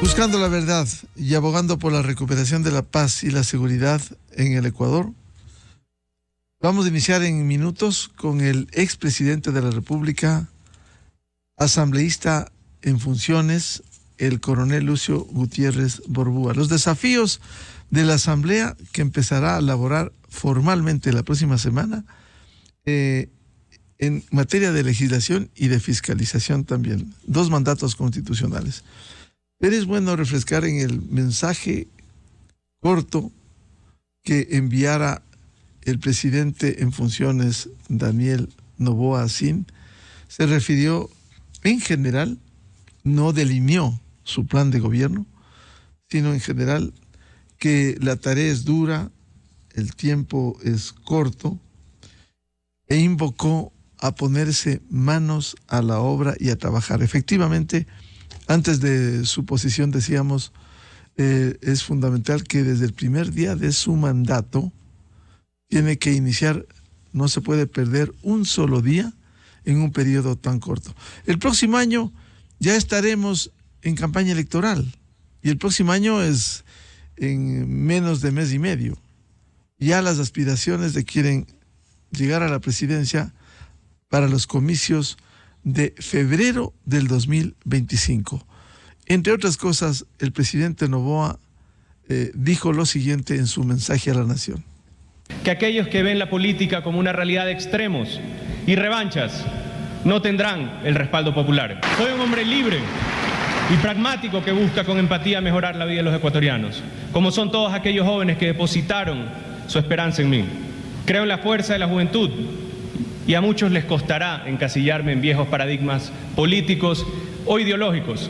Buscando la verdad y abogando por la recuperación de la paz y la seguridad en el Ecuador, vamos a iniciar en minutos con el expresidente de la República, asambleísta en funciones, el coronel Lucio Gutiérrez Borbúa. Los desafíos de la Asamblea, que empezará a laborar formalmente la próxima semana en materia de legislación y de fiscalización también. 2 mandatos constitucionales. Pero es bueno refrescar en el mensaje corto que enviara el presidente en funciones, Daniel Noboa Sin. Se refirió en general, no delineó su plan de gobierno, sino en general que la tarea es dura, el tiempo es corto, e invocó a ponerse manos a la obra y a trabajar. Efectivamente, antes de su posición decíamos, es fundamental que desde el primer día de su mandato tiene que iniciar, no se puede perder un solo día en un periodo tan corto. El próximo año ya estaremos en campaña electoral y el próximo año es en menos de mes y medio. Ya las aspiraciones de quieren llegar a la presidencia para los comicios de febrero del 2025. Entre otras cosas, el presidente Noboa dijo lo siguiente en su mensaje a la nación. Que aquellos que ven la política como una realidad de extremos y revanchas no tendrán el respaldo popular. Soy un hombre libre y pragmático que busca con empatía mejorar la vida de los ecuatorianos, como son todos aquellos jóvenes que depositaron su esperanza en mí. Creo en la fuerza de la juventud y a muchos les costará encasillarme en viejos paradigmas políticos o ideológicos.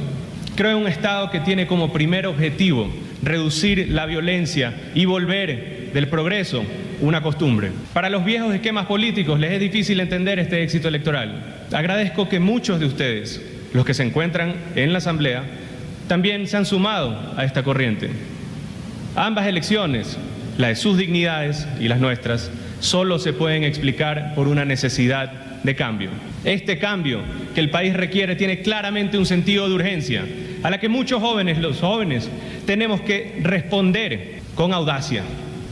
Creo en un Estado que tiene como primer objetivo reducir la violencia y volver del progreso una costumbre. Para los viejos esquemas políticos les es difícil entender este éxito electoral. Agradezco que muchos de ustedes, los que se encuentran en la Asamblea, también se han sumado a esta corriente. Ambas elecciones, la de sus dignidades y las nuestras, solo se pueden explicar por una necesidad de cambio. Este cambio que el país requiere tiene claramente un sentido de urgencia, a la que muchos jóvenes, los jóvenes, tenemos que responder con audacia.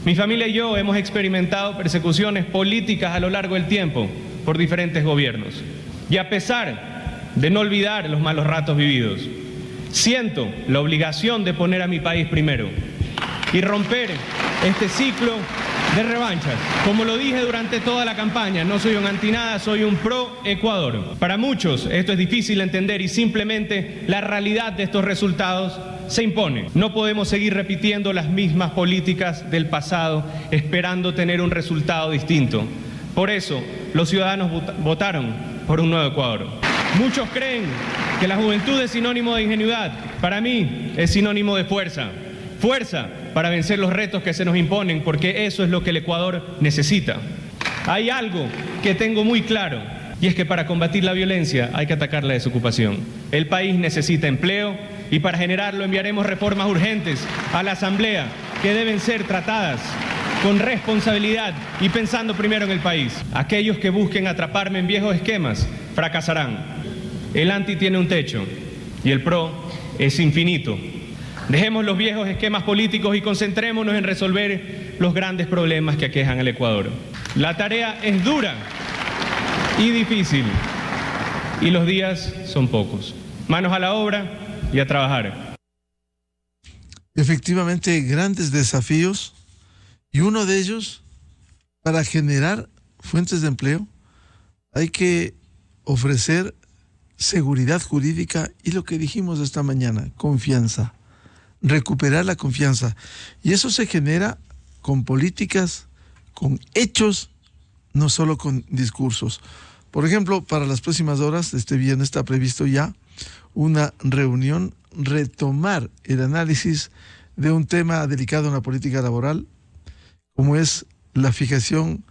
Mi familia y yo hemos experimentado persecuciones políticas a lo largo del tiempo por diferentes gobiernos. Y a pesar de no olvidar los malos ratos vividos, siento la obligación de poner a mi país primero y romper este ciclo de revanchas. Como lo dije durante toda la campaña, no soy un antinada, soy un pro Ecuador. Para muchos esto es difícil de entender y simplemente la realidad de estos resultados se impone. No podemos seguir repitiendo las mismas políticas del pasado esperando tener un resultado distinto. Por eso los ciudadanos votaron por un nuevo Ecuador. Muchos creen que la juventud es sinónimo de ingenuidad. Para mí es sinónimo de fuerza. Fuerza para vencer los retos que se nos imponen, porque eso es lo que el Ecuador necesita. Hay algo que tengo muy claro, y es que para combatir la violencia hay que atacar la desocupación. El país necesita empleo y para generarlo enviaremos reformas urgentes a la Asamblea que deben ser tratadas con responsabilidad y pensando primero en el país. Aquellos que busquen atraparme en viejos esquemas fracasarán. El anti tiene un techo y el pro es infinito. Dejemos los viejos esquemas políticos y concentrémonos en resolver los grandes problemas que aquejan al Ecuador. La tarea es dura y difícil y los días son pocos. Manos a la obra y a trabajar. Efectivamente, grandes desafíos y uno de ellos, para generar fuentes de empleo, hay que ofrecer seguridad jurídica y lo que dijimos esta mañana, confianza. Recuperar la confianza. Y eso se genera con políticas, con hechos, no solo con discursos. Por ejemplo, para las próximas horas, este viernes está previsto ya una reunión, retomar el análisis de un tema delicado en la política laboral, como es la fijación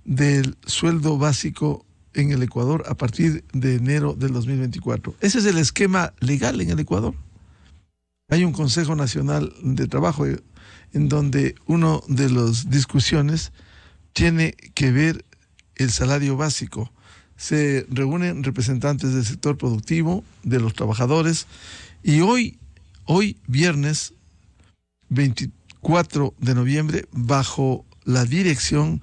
del sueldo básico en el Ecuador a partir de enero del 2024. Ese es el esquema legal en el Ecuador. Hay un Consejo Nacional de Trabajo en donde uno de las discusiones tiene que ver el salario básico. Se reúnen representantes del sector productivo, de los trabajadores, y hoy hoy viernes 24 de noviembre, bajo la dirección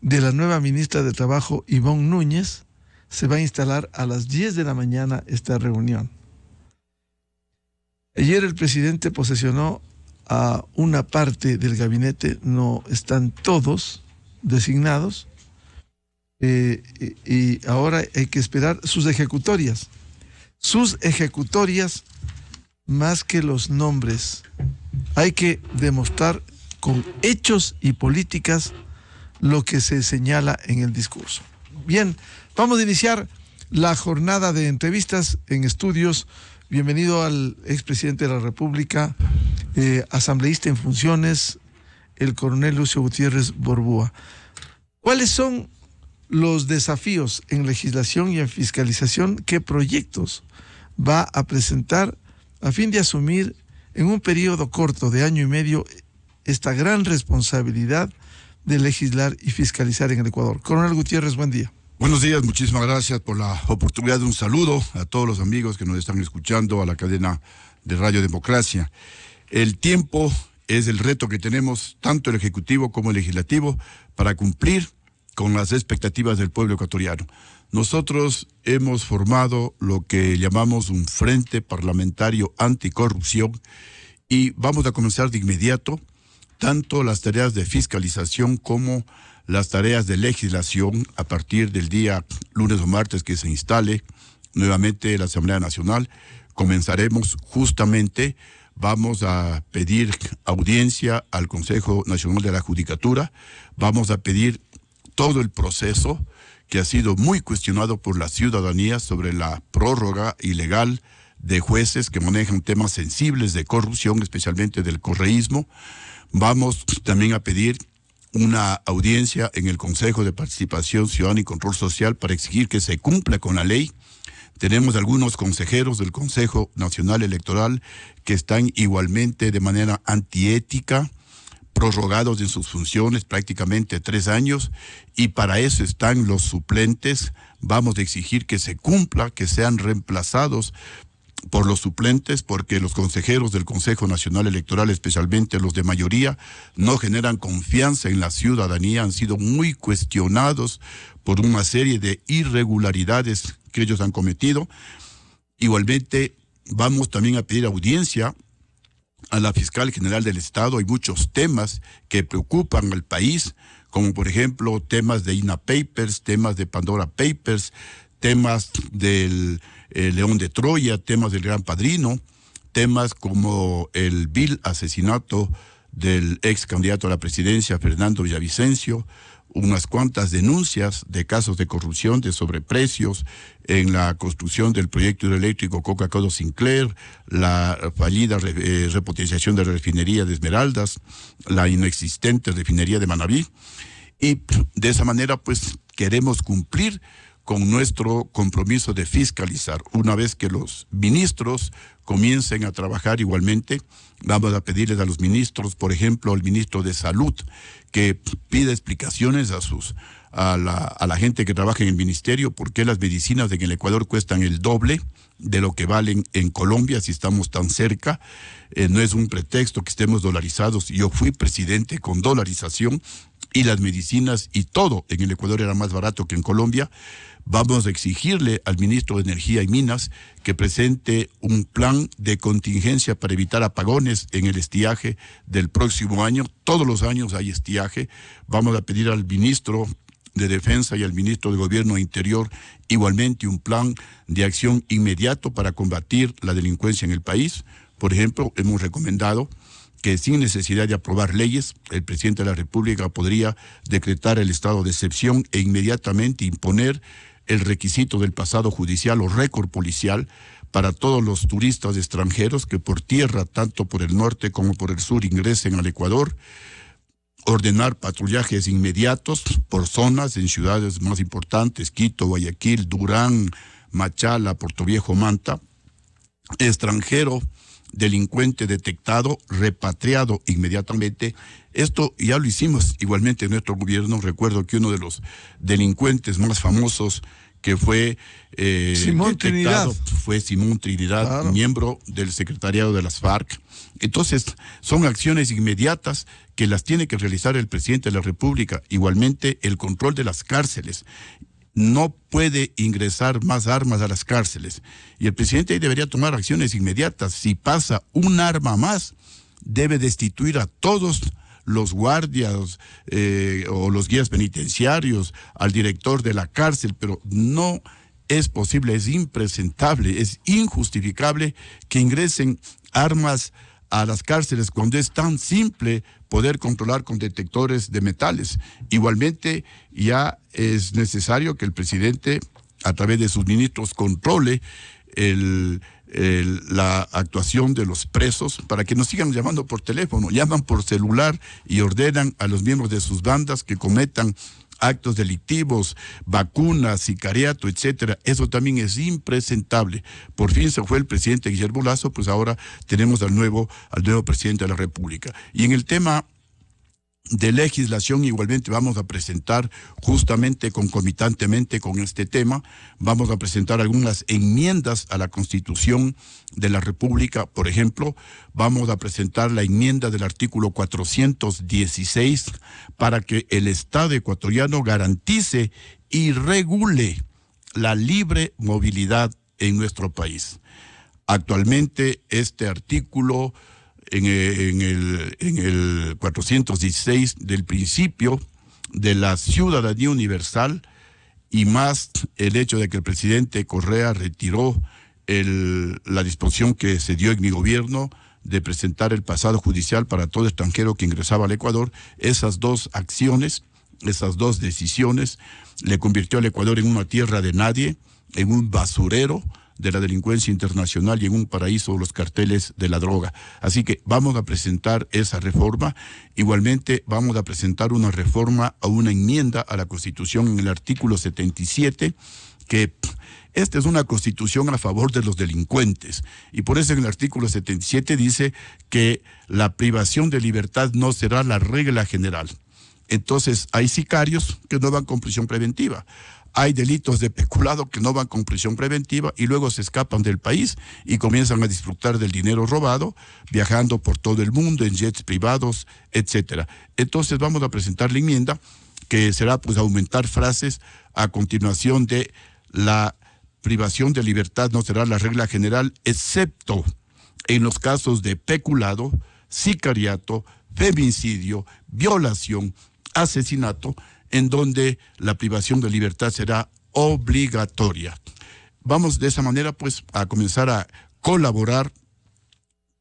de la nueva ministra de Trabajo, Ivonne Núñez, se va a instalar a las 10 de la mañana esta reunión. Ayer el presidente posesionó a una parte del gabinete, no están todos designados, y ahora hay que esperar sus ejecutorias. Sus ejecutorias, más que los nombres, hay que demostrar con hechos y políticas lo que se señala en el discurso. Bien, vamos a iniciar la jornada de entrevistas en estudios. Bienvenido al expresidente de la República, asambleísta en funciones, el coronel Lucio Gutiérrez Borbúa. ¿Cuáles son los desafíos en legislación y en fiscalización? ¿Qué proyectos va a presentar a fin de asumir en un periodo corto de año y medio esta gran responsabilidad de legislar y fiscalizar en el Ecuador? Coronel Gutiérrez, buen día. Buenos días, muchísimas gracias por la oportunidad de un saludo a todos los amigos que nos están escuchando, a la cadena de Radio Democracia. El tiempo es el reto que tenemos, tanto el Ejecutivo como el Legislativo, para cumplir con las expectativas del pueblo ecuatoriano. Nosotros hemos formado lo que llamamos un Frente Parlamentario Anticorrupción y vamos a comenzar de inmediato tanto las tareas de fiscalización como las tareas de legislación a partir del día lunes o martes que se instale nuevamente la Asamblea Nacional. Comenzaremos justamente, vamos a pedir audiencia al Consejo Nacional de la Judicatura, vamos a pedir todo el proceso que ha sido muy cuestionado por la ciudadanía sobre la prórroga ilegal de jueces que manejan temas sensibles de corrupción, especialmente del correísmo. Vamos también a pedir una audiencia en el Consejo de Participación Ciudadana y Control Social para exigir que se cumpla con la ley. Tenemos algunos consejeros del Consejo Nacional Electoral que están igualmente de manera antiética, prorrogados en sus funciones prácticamente 3 años, y para eso están los suplentes. Vamos a exigir que se cumpla, que sean reemplazados por los suplentes, porque los consejeros del Consejo Nacional Electoral, especialmente los de mayoría, no generan confianza en la ciudadanía, han sido muy cuestionados por una serie de irregularidades que ellos han cometido. Igualmente, vamos también a pedir audiencia a la Fiscal General del Estado. Hay muchos temas que preocupan al país, como por ejemplo temas de INA Papers, temas de Pandora Papers, temas del León de Troya, temas del Gran Padrino, temas como el vil asesinato del ex candidato a la presidencia, Fernando Villavicencio, unas cuantas denuncias de casos de corrupción, de sobreprecios en la construcción del proyecto hidroeléctrico Coca-Cola Sinclair, la fallida repotenciación de la refinería de Esmeraldas, la inexistente refinería de Manabí, y de esa manera pues queremos cumplir con nuestro compromiso de fiscalizar. Una vez que los ministros comiencen a trabajar igualmente, vamos a pedirles a los ministros, por ejemplo, al ministro de Salud, que pida explicaciones a la gente que trabaja en el ministerio, por qué las medicinas en el Ecuador cuestan el doble de lo que valen en Colombia si estamos tan cerca. No es un pretexto que estemos dolarizados. Yo fui presidente con dolarización y las medicinas y todo en el Ecuador era más barato que en Colombia. Vamos a exigirle al ministro de Energía y Minas que presente un plan de contingencia para evitar apagones en el estiaje del próximo año. Todos los años hay estiaje. Vamos a pedir al ministro de Defensa y al ministro de Gobierno Interior igualmente un plan de acción inmediato para combatir la delincuencia en el país. Por ejemplo, hemos recomendado que sin necesidad de aprobar leyes, el presidente de la República podría decretar el estado de excepción e inmediatamente imponer el requisito del pasado judicial o récord policial para todos los turistas extranjeros que por tierra, tanto por el norte como por el sur, ingresen al Ecuador, ordenar patrullajes inmediatos por zonas en ciudades más importantes, Quito, Guayaquil, Durán, Machala, Portoviejo, Manta, extranjero delincuente detectado, repatriado inmediatamente. Esto ya lo hicimos igualmente en nuestro gobierno. Recuerdo que uno de los delincuentes más famosos que fue Simón Trinidad. Fue Simón Trinidad, claro, miembro del secretariado de las FARC. Entonces, son acciones inmediatas que las tiene que realizar el presidente de la República. Igualmente, el control de las cárceles. No puede ingresar más armas a las cárceles. Y el presidente ahí debería tomar acciones inmediatas. Si pasa un arma más, debe destituir a todos los guardias o los guías penitenciarios, al director de la cárcel, pero no es posible, es impresentable, es injustificable que ingresen armas a las cárceles cuando es tan simple poder controlar con detectores de metales. Igualmente, ya es necesario que el presidente, a través de sus ministros, controle la actuación de los presos para que no sigan llamando por teléfono, llaman por celular y ordenan a los miembros de sus bandas que cometan actos delictivos, vacunas, sicariato, etcétera. Eso también es impresentable. Por fin se fue el presidente Guillermo Lasso, pues ahora tenemos al nuevo presidente de la República. Y en el tema de legislación, igualmente vamos a presentar, justamente concomitantemente con este tema, vamos a presentar algunas enmiendas a la Constitución de la República. Por ejemplo, vamos a presentar la enmienda del artículo 416 para que el Estado ecuatoriano garantice y regule la libre movilidad en nuestro país. Actualmente este artículo en el 416 del principio de la ciudadanía universal, y más el hecho de que el presidente Correa retiró la disposición que se dio en mi gobierno de presentar el pasado judicial para todo extranjero que ingresaba al Ecuador. Esas dos acciones, esas dos decisiones, le convirtió al Ecuador en una tierra de nadie, en un basurero de la delincuencia internacional y en un paraíso de los carteles de la droga. Así que vamos a presentar esa reforma. Igualmente vamos a presentar una reforma a una enmienda a la Constitución en el artículo 77, que esta es una constitución a favor de los delincuentes, y por eso en el artículo 77 dice que la privación de libertad no será la regla general. Entonces hay sicarios que no van con prisión preventiva, hay delitos de peculado que no van con prisión preventiva y luego se escapan del país y comienzan a disfrutar del dinero robado, viajando por todo el mundo en jets privados, etcétera. Entonces vamos a presentar la enmienda que será pues aumentar frases a continuación de la privación de libertad no será la regla general, excepto en los casos de peculado, sicariato, femicidio, violación, asesinato, en donde la privación de libertad será obligatoria. Vamos de esa manera pues a comenzar a colaborar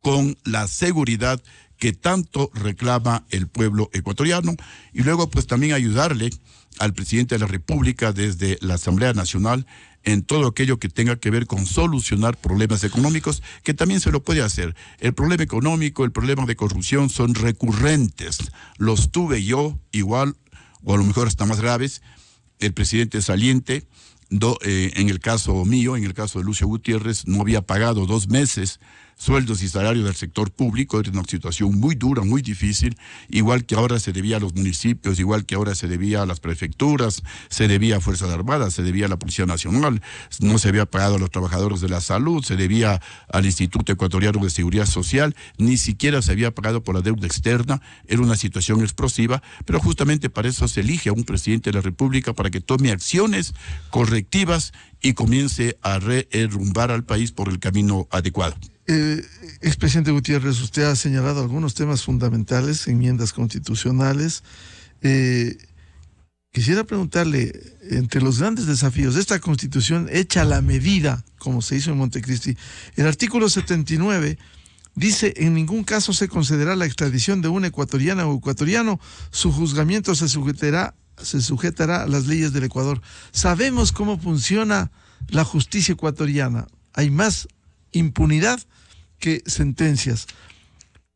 con la seguridad que tanto reclama el pueblo ecuatoriano, y luego pues también ayudarle al presidente de la República desde la Asamblea Nacional en todo aquello que tenga que ver con solucionar problemas económicos, que también se lo puede hacer. El problema económico, el problema de corrupción son recurrentes. Los tuve yo igual, o a lo mejor hasta más graves. El presidente saliente, en el caso mío, en el caso de Lucio Gutiérrez, no había pagado 2 meses sueldos y salarios del sector público. Era una situación muy dura, muy difícil, igual que ahora se debía a los municipios, igual que ahora se debía a las prefecturas, se debía a Fuerzas Armadas, se debía a la Policía Nacional, no se había pagado a los trabajadores de la salud, se debía al Instituto Ecuatoriano de Seguridad Social, ni siquiera se había pagado por la deuda externa. Era una situación explosiva, pero justamente para eso se elige a un presidente de la República, para que tome acciones correctivas y comience a derrumbar al país por el camino adecuado. Expresidente Gutiérrez, usted ha señalado algunos temas fundamentales, enmiendas constitucionales. Quisiera preguntarle, entre los grandes desafíos de esta Constitución hecha a la medida, como se hizo en Montecristi, el artículo 79 dice: en ningún caso se concederá la extradición de una ecuatoriana o ecuatoriano, su juzgamiento se sujetará a las leyes del Ecuador. Sabemos cómo funciona la justicia ecuatoriana, hay más impunidad que sentencias.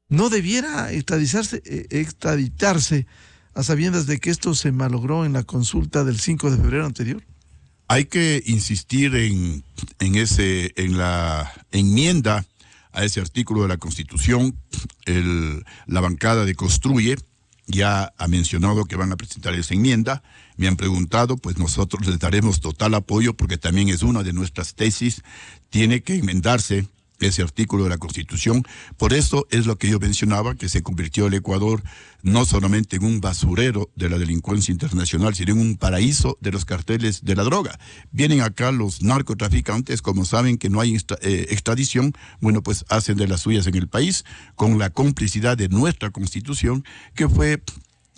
¿No debiera extraditarse a sabiendas de que esto se malogró en la consulta del 5 de febrero anterior? Hay que insistir en la enmienda a ese artículo de la Constitución. La bancada de Construye ya ha mencionado que van a presentar esa enmienda. Me han preguntado, pues nosotros les daremos total apoyo porque también es una de nuestras tesis. Tiene que enmendarse ese artículo de la Constitución. Por eso es lo que yo mencionaba, que se convirtió el Ecuador no solamente en un basurero de la delincuencia internacional, sino en un paraíso de los carteles de la droga. Vienen acá los narcotraficantes, como saben que no hay extradición, bueno, pues hacen de las suyas en el país, con la complicidad de nuestra Constitución, que fue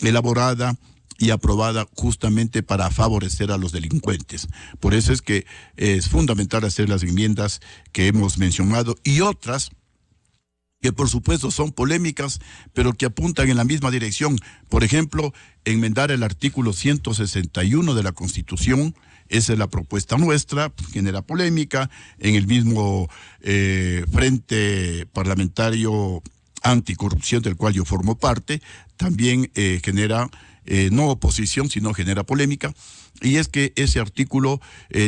elaborada y aprobada justamente para favorecer a los delincuentes. Por eso es que es fundamental hacer las enmiendas que hemos mencionado y otras que por supuesto son polémicas, pero que apuntan en la misma dirección. Por ejemplo, enmendar el artículo 161 de la Constitución. Esa es la propuesta nuestra, genera polémica. En el mismo Frente Parlamentario Anticorrupción, del cual yo formo parte, también genera no oposición, sino genera polémica, y es que ese artículo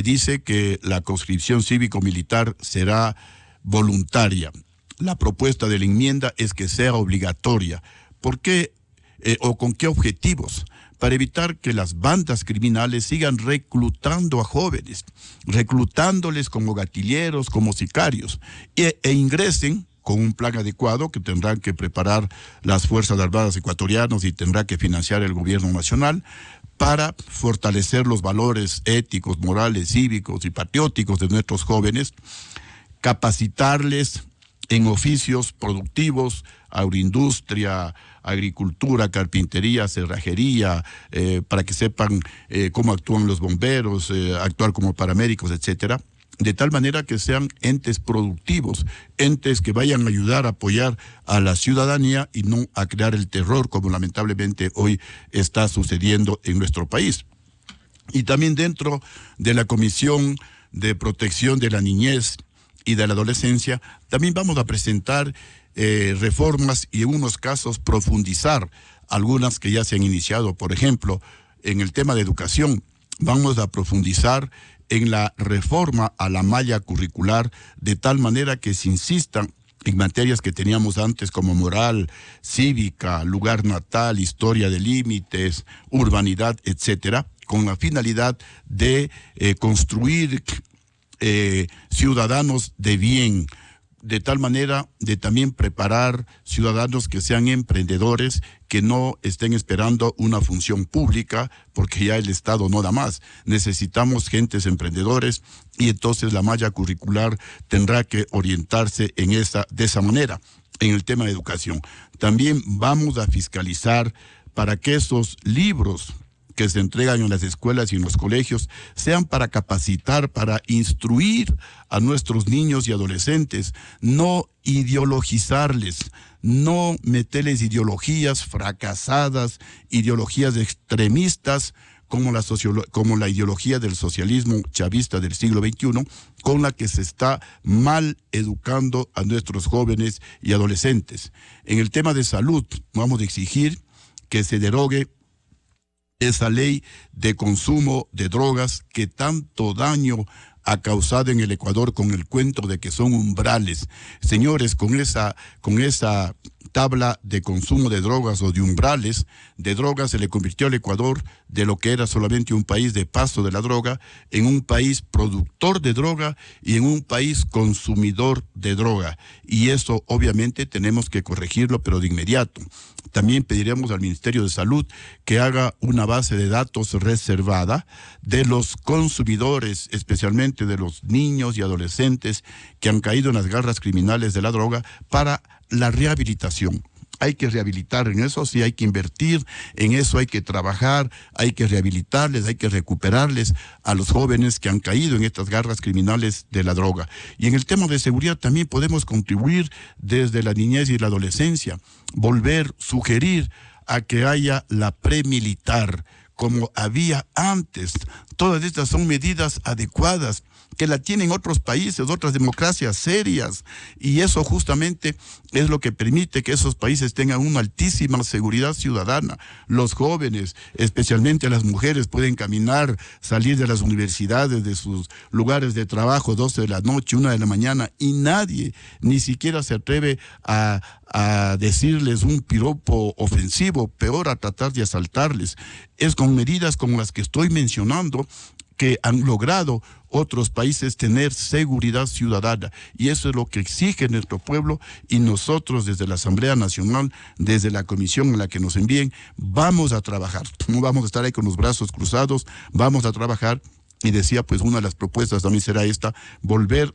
dice que la conscripción cívico-militar será voluntaria. La propuesta de la enmienda es que sea obligatoria. ¿Por qué o con qué objetivos? Para evitar que las bandas criminales sigan reclutando a jóvenes, reclutándoles como gatilleros, como sicarios, e ingresen con un plan adecuado que tendrán que preparar las Fuerzas Armadas ecuatorianas y tendrá que financiar el gobierno nacional para fortalecer los valores éticos, morales, cívicos y patrióticos de nuestros jóvenes, capacitarles en oficios productivos, agroindustria, agricultura, carpintería, cerrajería, para que sepan cómo actúan los bomberos, actuar como paramédicos, etcétera, de tal manera que sean entes productivos, entes que vayan a ayudar a apoyar a la ciudadanía y no a crear el terror, como lamentablemente hoy está sucediendo en nuestro país. Y también dentro de la Comisión de Protección de la Niñez y de la Adolescencia, también vamos a presentar reformas y en unos casos profundizar algunas que ya se han iniciado. Por ejemplo, en el tema de educación, vamos a profundizar en la reforma a la malla curricular, de tal manera que se insistan en materias que teníamos antes como moral, cívica, lugar natal, historia de límites, urbanidad, etcétera, con la finalidad de construir ciudadanos de bien, de tal manera de también preparar ciudadanos que sean emprendedores, que no estén esperando una función pública, porque ya el Estado no da más. Necesitamos gentes emprendedores y entonces la malla curricular tendrá que orientarse de esa manera. En el tema de educación, también vamos a fiscalizar para que esos libros que se entregan en las escuelas y en los colegios sean para capacitar, para instruir a nuestros niños y adolescentes, no ideologizarles, no meterles ideologías fracasadas, ideologías extremistas, como la ideología del socialismo chavista del siglo XXI, con la que se está mal educando a nuestros jóvenes y adolescentes. En el tema de salud, vamos a exigir que se derogue esa ley de consumo de drogas que tanto daño ha causado en el Ecuador con el cuento de que son umbrales. Señores, con esa tabla de consumo de drogas o de umbrales de drogas se le convirtió al Ecuador de lo que era solamente un país de paso de la droga en un país productor de droga y en un país consumidor de droga. Y eso obviamente tenemos que corregirlo, pero de inmediato. También pediremos al Ministerio de Salud que haga una base de datos reservada de los consumidores, especialmente de los niños y adolescentes que han caído en las garras criminales de la droga, para la rehabilitación. Hay que rehabilitar en eso, sí hay que invertir, en eso hay que trabajar, hay que rehabilitarles, hay que recuperarles a los jóvenes que han caído en estas garras criminales de la droga. Y en el tema de seguridad también podemos contribuir desde la niñez y la adolescencia, sugerir a que haya la premilitar como había antes. Todas estas son medidas adecuadas que la tienen otros países, otras democracias serias, y eso justamente es lo que permite que esos países tengan una altísima seguridad ciudadana. Los jóvenes, especialmente las mujeres, pueden caminar, salir de las universidades, de sus lugares de trabajo, 12 de la noche, 1 de la mañana, y nadie ni siquiera se atreve a decirles un piropo ofensivo, peor a tratar de asaltarles. Es con medidas como las que estoy mencionando que han logrado otros países tener seguridad ciudadana, y eso es lo que exige nuestro pueblo, y nosotros desde la Asamblea Nacional, desde la comisión en la que nos envíen, vamos a trabajar. No vamos a estar ahí con los brazos cruzados, vamos a trabajar. Y decía, pues una de las propuestas también será esta: volver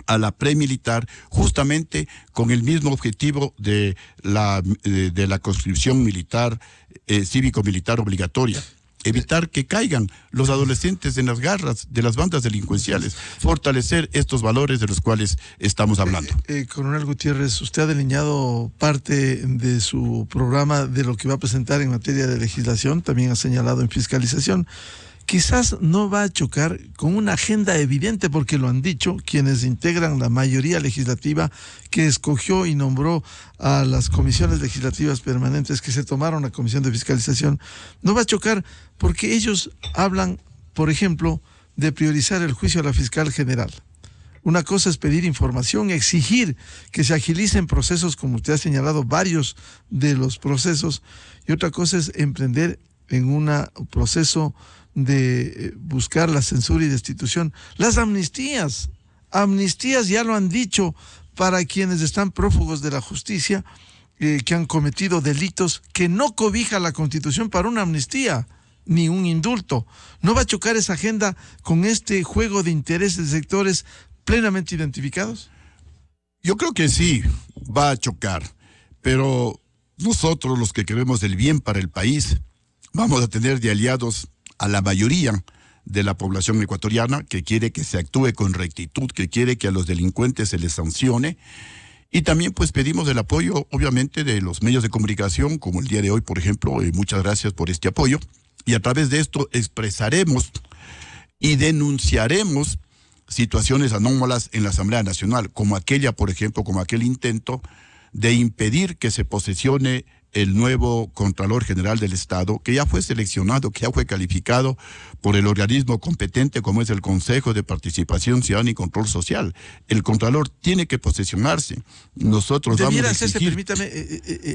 a la premilitar, justamente con el mismo objetivo de la conscripción militar, cívico-militar obligatoria. Evitar que caigan los adolescentes en las garras de las bandas delincuenciales, fortalecer estos valores de los cuales estamos hablando. Coronel Gutiérrez, usted ha delineado parte de su programa de lo que va a presentar en materia de legislación, también ha señalado en fiscalización. Quizás no va a chocar con una agenda evidente, porque lo han dicho quienes integran la mayoría legislativa que escogió y nombró a las comisiones legislativas permanentes que se tomaron la comisión de fiscalización. No va a chocar porque ellos hablan, por ejemplo, de priorizar el juicio a la fiscal general. Una cosa es pedir información, exigir que se agilicen procesos, como usted ha señalado, varios de los procesos, y otra cosa es emprender en un proceso de buscar la censura y destitución. Las amnistías ya lo han dicho para quienes están prófugos de la justicia, que han cometido delitos, que no cobija la Constitución para una amnistía ni un indulto. ¿No va a chocar esa agenda con este juego de intereses de sectores plenamente identificados? Yo creo que sí, va a chocar, pero nosotros, los que queremos el bien para el país, vamos a tener de aliados a la mayoría de la población ecuatoriana, que quiere que se actúe con rectitud, que quiere que a los delincuentes se les sancione. Y también pues pedimos el apoyo, obviamente, de los medios de comunicación, como el día de hoy, por ejemplo. Muchas gracias por este apoyo. Y a través de esto expresaremos y denunciaremos situaciones anómalas en la Asamblea Nacional, como aquella, por ejemplo, como aquel intento de impedir que se posesione el nuevo Contralor General del Estado, que ya fue seleccionado, que ya fue calificado por el organismo competente como es el Consejo de Participación Ciudadana y Control Social. El Contralor tiene que posesionarse. Nosotros vamos a exigir... Permítame,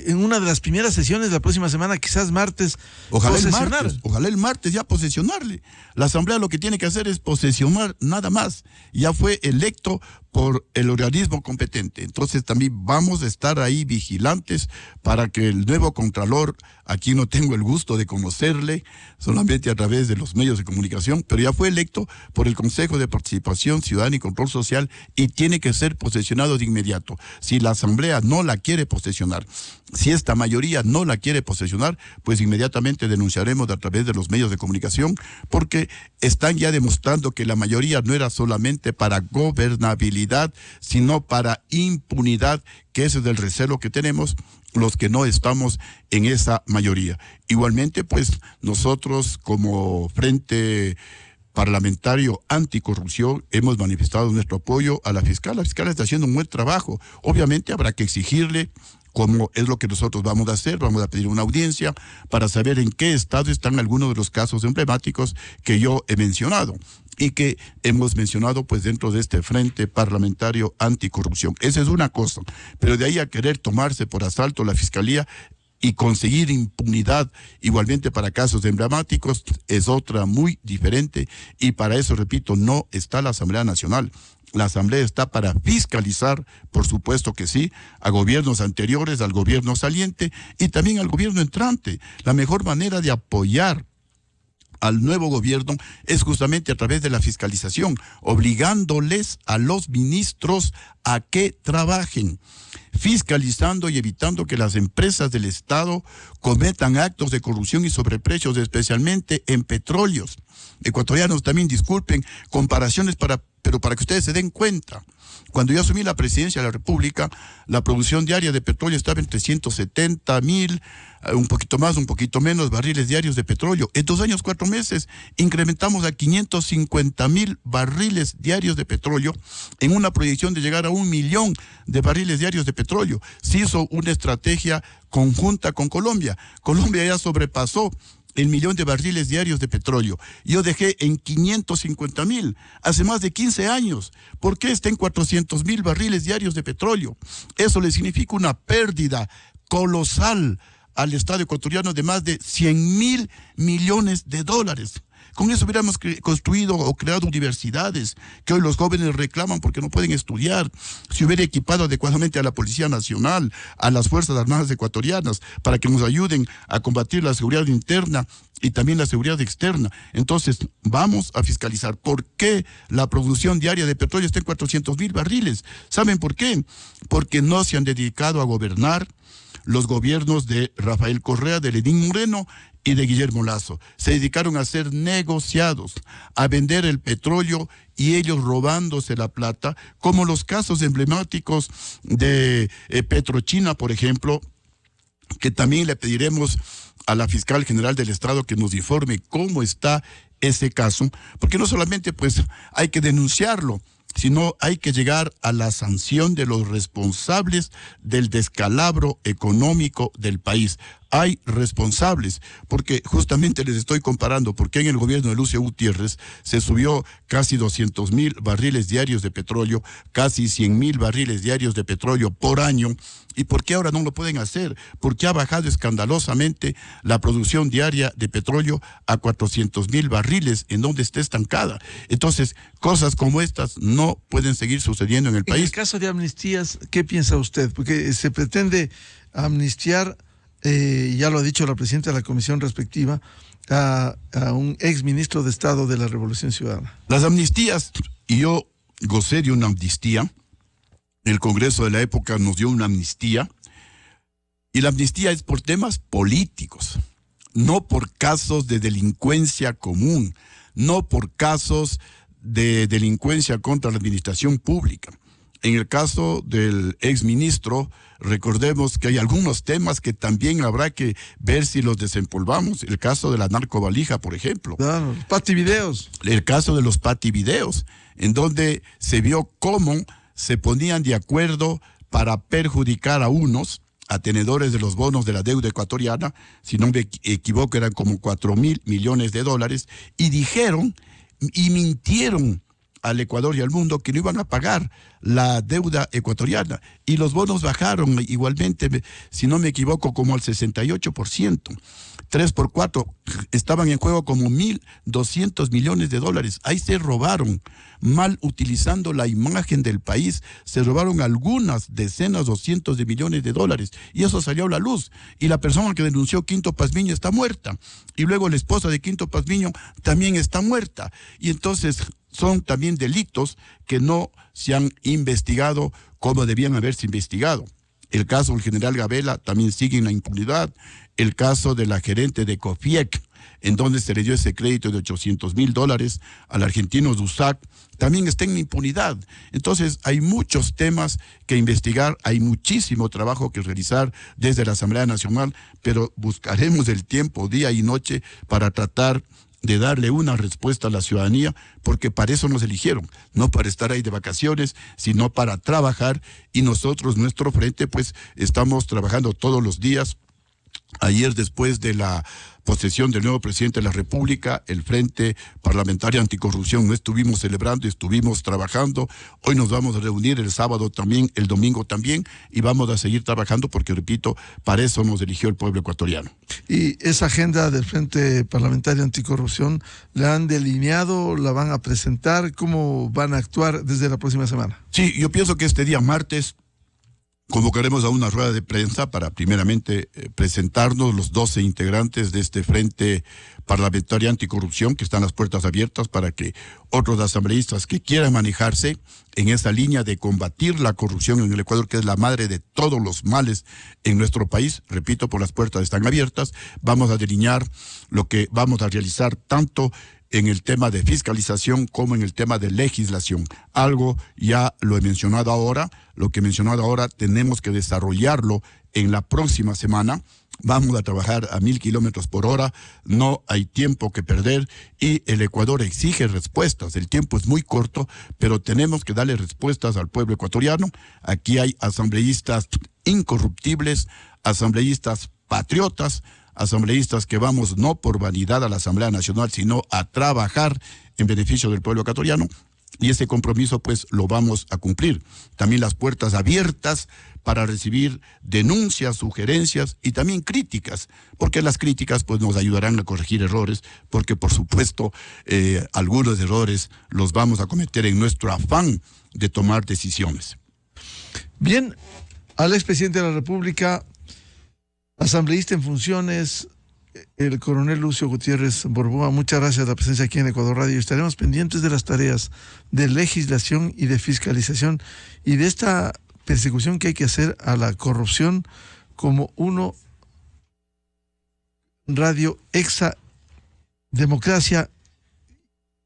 en una de las primeras sesiones la próxima semana, quizás martes, ojalá el martes ya posesionarle. La Asamblea lo que tiene que hacer es posesionar, nada más. Ya fue electo por el organismo competente. Entonces también vamos a estar ahí vigilantes para que el nuevo Contralor, aquí no tengo el gusto de conocerle, solamente a través de los medios de comunicación, pero ya fue electo por el Consejo de Participación Ciudadana y Control Social y tiene que ser posesionado de inmediato. Si la Asamblea no la quiere posesionar, si esta mayoría no la quiere posesionar, pues inmediatamente denunciaremos a través de los medios de comunicación, porque están ya demostrando que la mayoría no era solamente para gobernabilidad, sino para impunidad, que ese es el recelo que tenemos los que no estamos en esa mayoría. Igualmente, pues nosotros como Frente Parlamentario Anticorrupción hemos manifestado nuestro apoyo a la fiscal. La fiscal está haciendo un buen trabajo. Obviamente habrá que exigirle, como es lo que nosotros vamos a hacer, vamos a pedir una audiencia para saber en qué estado están algunos de los casos emblemáticos que yo he mencionado y que hemos mencionado pues dentro de este Frente Parlamentario Anticorrupción. Esa es una cosa, pero de ahí a querer tomarse por asalto la Fiscalía y conseguir impunidad igualmente para casos emblemáticos es otra muy diferente, y para eso, repito, no está la Asamblea Nacional. La Asamblea está para fiscalizar, por supuesto que sí, a gobiernos anteriores, al gobierno saliente y también al gobierno entrante. La mejor manera de apoyar al nuevo gobierno es justamente a través de la fiscalización, obligándoles a los ministros a que trabajen, fiscalizando y evitando que las empresas del Estado cometan actos de corrupción y sobreprecios, especialmente en petróleos. Ecuatorianos, también disculpen comparaciones, pero para que ustedes se den cuenta, Cuando yo asumí la presidencia de la República, la producción diaria de petróleo estaba en 370,000, un poquito más, un poquito menos, barriles diarios de petróleo. En 2 años, 4 meses, incrementamos a 550,000 barriles diarios de petróleo en una proyección de llegar a 1 millón de barriles diarios de petróleo. Se hizo una estrategia conjunta con Colombia. Colombia ya sobrepasó el 1 millón de barriles diarios de petróleo. Yo dejé en 550,000 hace más de 15 años. ¿Por qué está en 400,000 barriles diarios de petróleo? Eso le significa una pérdida colosal al Estado ecuatoriano de más de 100,000 millones de dólares. Con eso hubiéramos construido o creado universidades que hoy los jóvenes reclaman porque no pueden estudiar. Se hubiera equipado adecuadamente a la Policía Nacional, a las Fuerzas Armadas ecuatorianas, para que nos ayuden a combatir la seguridad interna y también la seguridad externa. Entonces, vamos a fiscalizar. ¿Por qué la producción diaria de petróleo está en 400,000 barriles? ¿Saben por qué? Porque no se han dedicado a gobernar los gobiernos de Rafael Correa, de Lenín Moreno y de Guillermo Lasso. Se dedicaron a ser negociados, a vender el petróleo y ellos robándose la plata, como los casos emblemáticos de Petrochina, por ejemplo, que también le pediremos a la fiscal general del Estado que nos informe cómo está ese caso, porque no solamente pues hay que denunciarlo, sino hay que llegar a la sanción de los responsables del descalabro económico del país. Hay responsables, porque justamente les estoy comparando por qué en el gobierno de Lucio Gutiérrez se subió casi 200,000 barriles diarios de petróleo, casi 100,000 barriles diarios de petróleo por año, y por qué ahora no lo pueden hacer, porque ha bajado escandalosamente la producción diaria de petróleo a 400,000 barriles, en donde está estancada. Entonces, cosas como estas no pueden seguir sucediendo en el país. En el caso de amnistías, ¿qué piensa usted? Porque se pretende amnistiar, ya lo ha dicho la presidenta de la comisión respectiva, a un ex ministro de Estado de la Revolución Ciudadana. Las amnistías, y yo gocé de una amnistía, el Congreso de la época nos dio una amnistía, y la amnistía es por temas políticos, no por casos de delincuencia común, no por casos de delincuencia contra la administración pública. En el caso del exministro, recordemos que hay algunos temas que también habrá que ver si los desempolvamos. El caso de la narcovalija, por ejemplo. Claro, los pativideos. El caso de los pativideos, en donde se vio cómo se ponían de acuerdo para perjudicar a unos, a tenedores de los bonos de la deuda ecuatoriana, si no me equivoco eran como 4,000 millones de dólares, y dijeron y mintieron al Ecuador y al mundo que no iban a pagar la deuda ecuatoriana, y los bonos bajaron igualmente, si no me equivoco, como al 68%. 3 por 4 estaban en juego como 1,200 millones de dólares. Ahí se robaron, mal utilizando la imagen del país, se robaron algunas decenas o cientos de millones de dólares, y eso salió a la luz. Y la persona que denunció, Quinto Pazmiño, está muerta, y luego la esposa de Quinto Pazmiño también está muerta. Y entonces son también delitos que no se han investigado como debían haberse investigado. El caso del general Gabela también sigue en la impunidad. El caso de la gerente de COFIEC, en donde se le dio ese crédito de $800,000 al argentino Dusac, también está en la impunidad. Entonces hay muchos temas que investigar, hay muchísimo trabajo que realizar desde la Asamblea Nacional, pero buscaremos el tiempo día y noche para tratar de darle una respuesta a la ciudadanía, porque para eso nos eligieron, no para estar ahí de vacaciones, sino para trabajar, y nosotros, nuestro frente, pues estamos trabajando todos los días. Ayer, después de la posesión del nuevo presidente de la República, el Frente Parlamentario Anticorrupción no estuvimos celebrando, estuvimos trabajando. Hoy nos vamos a reunir el sábado también, el domingo también, y vamos a seguir trabajando porque, repito, para eso nos eligió el pueblo ecuatoriano. ¿Y esa agenda del Frente Parlamentario Anticorrupción la han delineado, la van a presentar? ¿Cómo van a actuar desde la próxima semana? Sí, yo pienso que este día martes convocaremos a una rueda de prensa para primeramente presentarnos los 12 integrantes de este Frente Parlamentario Anticorrupción, que están las puertas abiertas para que otros asambleístas que quieran manejarse en esa línea de combatir la corrupción en el Ecuador, que es la madre de todos los males en nuestro país. Repito, por las puertas están abiertas. Vamos a delinear lo que vamos a realizar tanto en el tema de fiscalización como en el tema de legislación. Algo ya lo he mencionado ahora, lo que he mencionado ahora tenemos que desarrollarlo en la próxima semana. Vamos a trabajar a 1000 kilómetros por hora, no hay tiempo que perder y el Ecuador exige respuestas. El tiempo es muy corto, pero tenemos que darle respuestas al pueblo ecuatoriano. Aquí hay asambleístas incorruptibles, asambleístas patriotas, asambleístas que vamos no por vanidad a la Asamblea Nacional, sino a trabajar en beneficio del pueblo ecuatoriano. Y ese compromiso pues lo vamos a cumplir. También las puertas abiertas para recibir denuncias, sugerencias y también críticas, porque las críticas pues nos ayudarán a corregir errores, porque por supuesto algunos errores los vamos a cometer en nuestro afán de tomar decisiones. Bien, al expresidente de la República, asambleísta en funciones, el coronel Lucio Gutiérrez Borboa, muchas gracias por la presencia aquí en Ecuador Radio. Estaremos pendientes de las tareas de legislación y de fiscalización y de esta persecución que hay que hacer a la corrupción como uno Radio Exa Democracia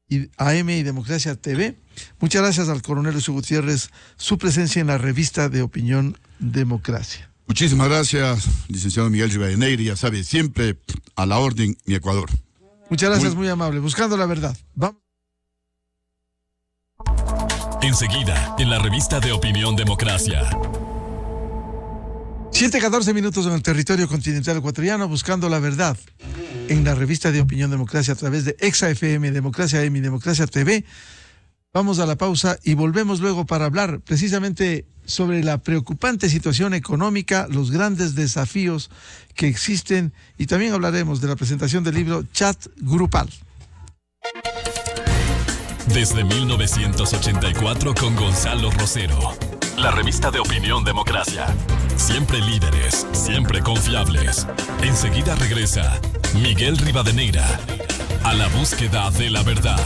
y AM y Democracia TV. Muchas gracias al coronel Lucio Gutiérrez, su presencia en la revista de Opinión Democracia. Muchísimas gracias, licenciado Miguel Rivadeneira, ya sabe, siempre a la orden, mi Ecuador. Muchas gracias, muy amable. Buscando la verdad. Vamos. Enseguida, en la revista de Opinión Democracia. 7:14 minutos en el territorio continental ecuatoriano, buscando la verdad en la revista de Opinión Democracia a través de Exa FM, Democracia AM y Democracia TV. Vamos a la pausa y volvemos luego para hablar precisamente sobre la preocupante situación económica, los grandes desafíos que existen y también hablaremos de la presentación del libro Chat Grupal. Desde 1984 con Gonzalo Rosero. La revista de Opinión Democracia. Siempre líderes, siempre confiables. Enseguida regresa Miguel Rivadeneira a la búsqueda de la verdad.